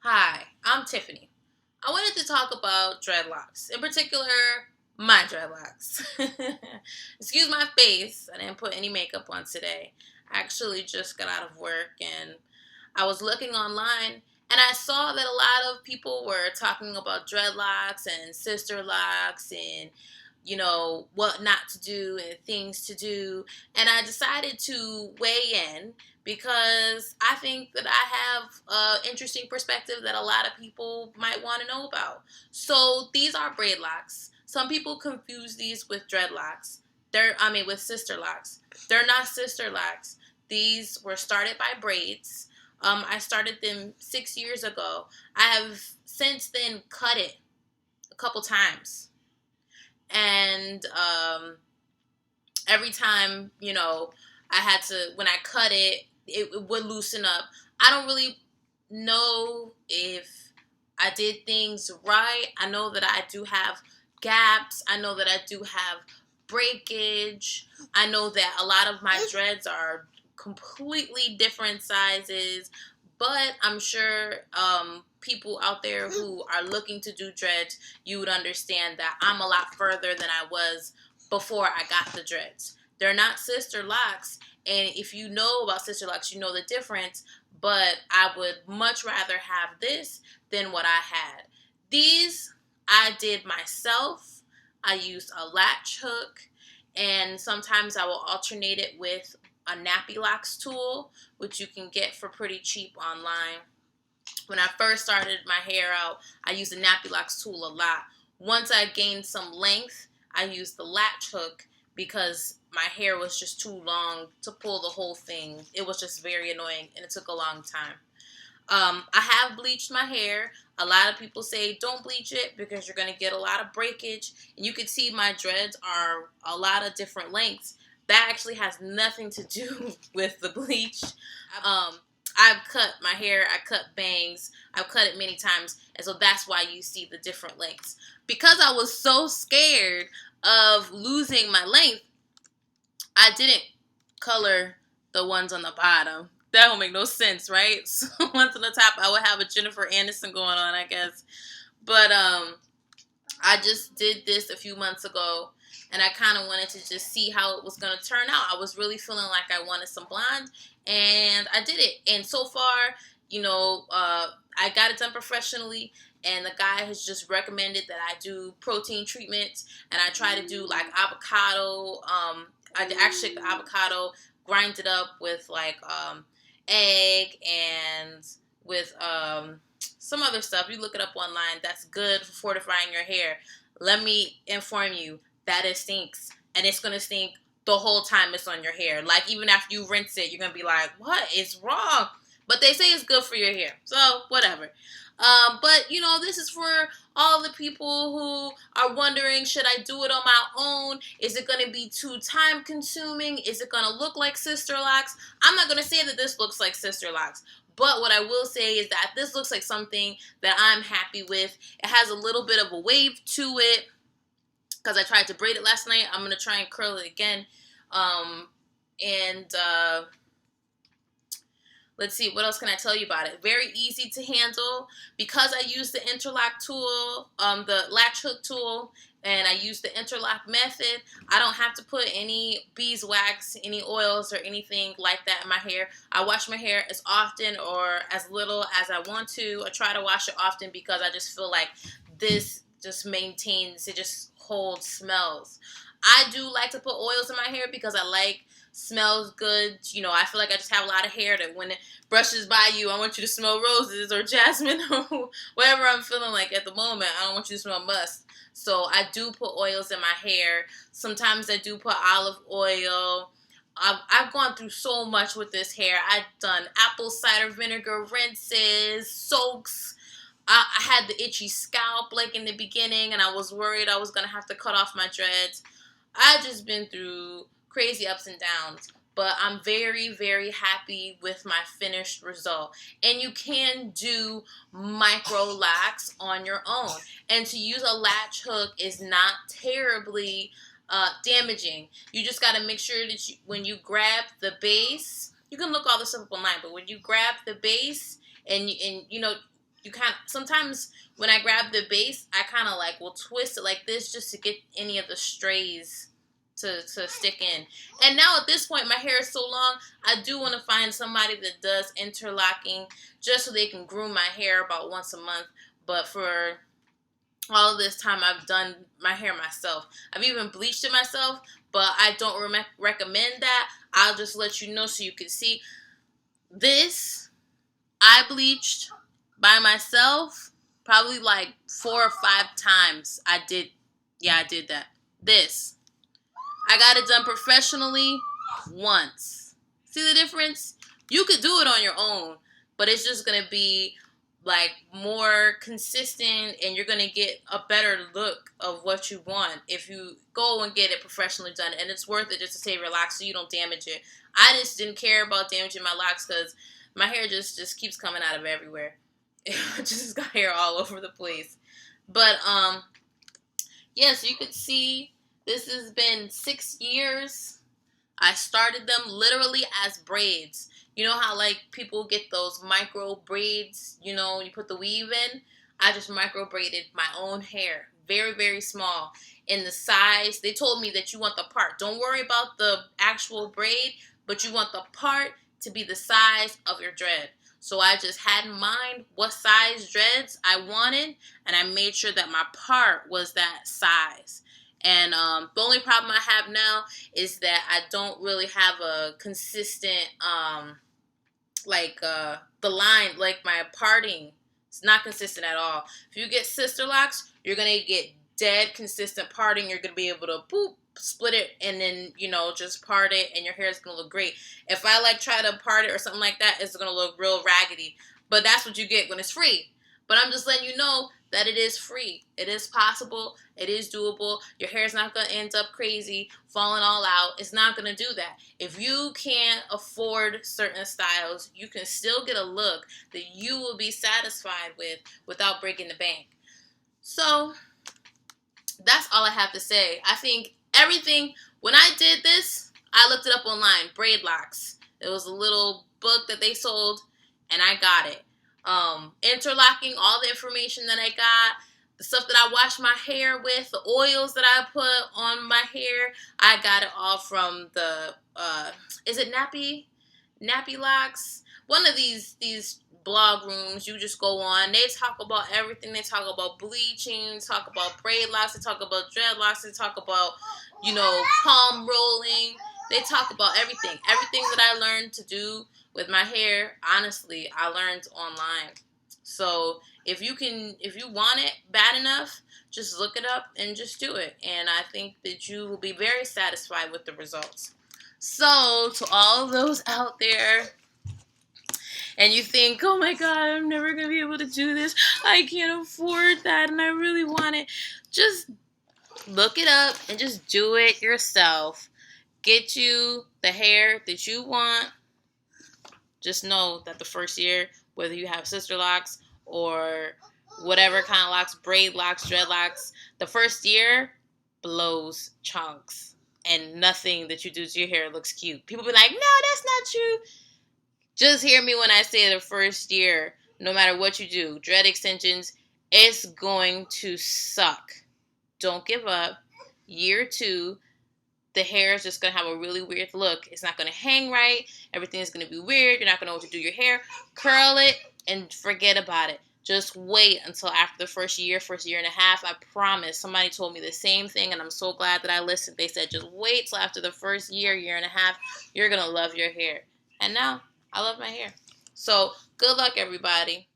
Hi, I'm Tiffany. I wanted to talk about dreadlocks, in particular, my dreadlocks. Excuse my face, I didn't put any makeup on today. I actually just got out of work and I was looking online and I saw that a lot of people were talking about dreadlocks and sister locks and what not to do and things to do. And I decided to weigh in because I think that I have an interesting perspective that a lot of people might want to know about. So these are braid locks. Some people confuse these with dreadlocks. With sister locks. They're not sister locks. These were started by braids. I started them 6 years ago. I have since then cut it a couple times. And every time, I had to, when I cut it would loosen up. I don't really know if I did things right. I know that I do have gaps. I know that I do have breakage. I know that a lot of my dreads are completely different sizes, but I'm sure people out there who are looking to do dreads, you would understand that I'm a lot further than I was before I got the dreads. They're not sister locks, and if you know about sister locks, you know the difference, but I would much rather have this than what I had. These I did myself. I used a latch hook, and sometimes I will alternate it with a nappy locks tool, which you can get for pretty cheap online. When I first started my hair out, I used the nappy locks tool a lot. Once I gained some length, I used the latch hook because my hair was just too long to pull the whole thing. It was just very annoying and it took a long time. I have bleached my hair. A lot of people say don't bleach it because you're going to get a lot of breakage. And you can see my dreads are a lot of different lengths. That actually has nothing to do with the bleach. I've cut my hair, I cut bangs, I've cut it many times, and so that's why you see the different lengths. Because I was so scared of losing my length, I didn't color the ones on the bottom. That don't make no sense, right? So ones on the top, I would have a Jennifer Aniston going on, I guess. But I just did this a few months ago, and I kind of wanted to just see how it was going to turn out. I was really feeling like I wanted some blonde, and I did it. And so far, I got it done professionally, and the guy has just recommended that I do protein treatments, and I try to do like avocado. I actually the avocado, grind it up with like egg and with some other stuff. You look it up online. That's good for fortifying your hair. Let me inform you that it stinks, and it's gonna stink the whole time it's on your hair. Like even after you rinse it, you're gonna be like, "What is wrong?" But they say it's good for your hair, so whatever. But this is for all the people who are wondering, should I do it on my own? Is it going to be too time consuming? Is it going to look like sister locks? I'm not going to say that this looks like sister locks. But what I will say is that this looks like something that I'm happy with. It has a little bit of a wave to it because I tried to braid it last night. I'm going to try and curl it again. Let's see, what else can I tell you about it? Very easy to handle. Because I use the interlock tool, the latch hook tool, and I use the interlock method, I don't have to put any beeswax, any oils, or anything like that in my hair. I wash my hair as often or as little as I want to. I try to wash it often because I just feel like this just maintains, it just holds smells. I do like to put oils in my hair because I like smells good. I feel like I just have a lot of hair that when it brushes by you, I want you to smell roses or jasmine or whatever I'm feeling like at the moment. I don't want you to smell musk. So I do put oils in my hair. Sometimes I do put olive oil. I've gone through so much with this hair. I've done apple cider vinegar rinses, soaks. I had the itchy scalp like in the beginning, and I was worried I was going to have to cut off my dreads. I've just been through crazy ups and downs, but I'm very, very happy with my finished result. And you can do micro locks on your own. And to use a latch hook is not terribly damaging. You just got to make sure that when you grab the base, you can look all this up online, but when you grab the base and you kind of, sometimes when I grab the base, I kind of like will twist it like this just to get any of the strays to stick in. And now at this point, my hair is so long, I do want to find somebody that does interlocking just so they can groom my hair about once a month. But for all of this time, I've done my hair myself. I've even bleached it myself, but I don't recommend that. I'll just let you know so you can see. This, I bleached by myself probably like 4 or 5 times. I did that. This, I got it done professionally once. See the difference? You could do it on your own, but it's just going to be like more consistent, and you're going to get a better look of what you want if you go and get it professionally done. And it's worth it just to save your locks so you don't damage it. I just didn't care about damaging my locks because my hair just keeps coming out of everywhere. It just got hair all over the place. But yeah, so you could see this has been 6 years. I started them literally as braids. You know how like people get those micro braids, you know, you put the weave in? I just micro braided my own hair. Very, very small. In the size, they told me that you want the part. Don't worry about the actual braid, but you want the part to be the size of your dread. So I just had in mind what size dreads I wanted, and I made sure that my part was that size. And the only problem I have now is that I don't really have a consistent, the line, like my parting. It's not consistent at all. If you get Sisterlocks, you're going to get dead consistent parting. You're going to be able to split it and then, you know, just part it, and your hair is going to look great. If I like try to part it or something like that, it's going to look real raggedy. But that's what you get when it's free. But I'm just letting you know that it is free. It is possible. It is doable. Your hair is not going to end up crazy, falling all out. It's not going to do that. If you can't afford certain styles, you can still get a look that you will be satisfied with without breaking the bank. So that's all I have to say. I think everything, when I did this, I looked it up online, Braidlocs. It was a little book that they sold, and I got it. Interlocking, all the information that I got, the stuff that I wash my hair with, the oils that I put on my hair, I got it all from the, is it Nappy Locks? One of these blog rooms you just go on. They talk about everything. They talk about bleaching, talk about braid locks, they talk about dreadlocks, they talk about, you know, palm rolling. They talk about everything. Everything that I learned to do with my hair, honestly, I learned online. So if you want it bad enough, just look it up and just do it. And I think that you will be very satisfied with the results. So to all of those out there, and you think, oh my God, I'm never going to be able to do this. I can't afford that and I really want it. Just look it up and just do it yourself. Get you the hair that you want. Just know that the first year, whether you have Sisterlocks or whatever kind of locks, braid locks, dreadlocks, the first year blows chunks. And nothing that you do to your hair looks cute. People be like, no, that's not true. Just hear me when I say the first year, no matter what you do, dread extensions, it's going to suck. Don't give up. Year 2, the hair is just going to have a really weird look. It's not going to hang right. Everything's going to be weird. You're not going to know what to do your hair. Curl it and forget about it. Just wait until after the first year and a half. I promise. Somebody told me the same thing, and I'm so glad that I listened. They said just wait till after the first year and a half. You're going to love your hair. And now I love my hair. So good luck, everybody.